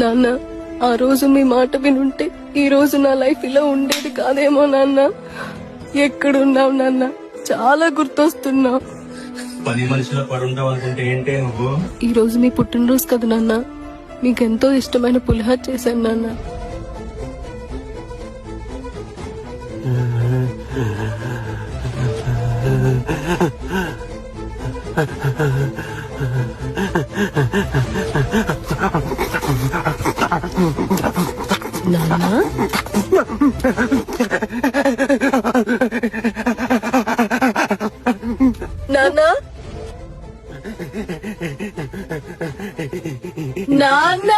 నాన్న, ఆ రోజు మీ మాట వినుంటే ఈ రోజు నా లైఫ్ ఇలా ఉండేది కాదేమో నాన్న. ఎక్కడున్నావు నాన్న? చాలా గుర్తొస్తున్నావు. పని మనిషిలో పడుంటావు అనుకుంటే ఏంటే నువ్వు? ఈ రోజు మీ పుట్టినరోజు కదా నాన్న, మీకెంతో ఇష్టమైన పులిహోర చేశాను నాన్న. నాన్న, నాన్న, నాన్న.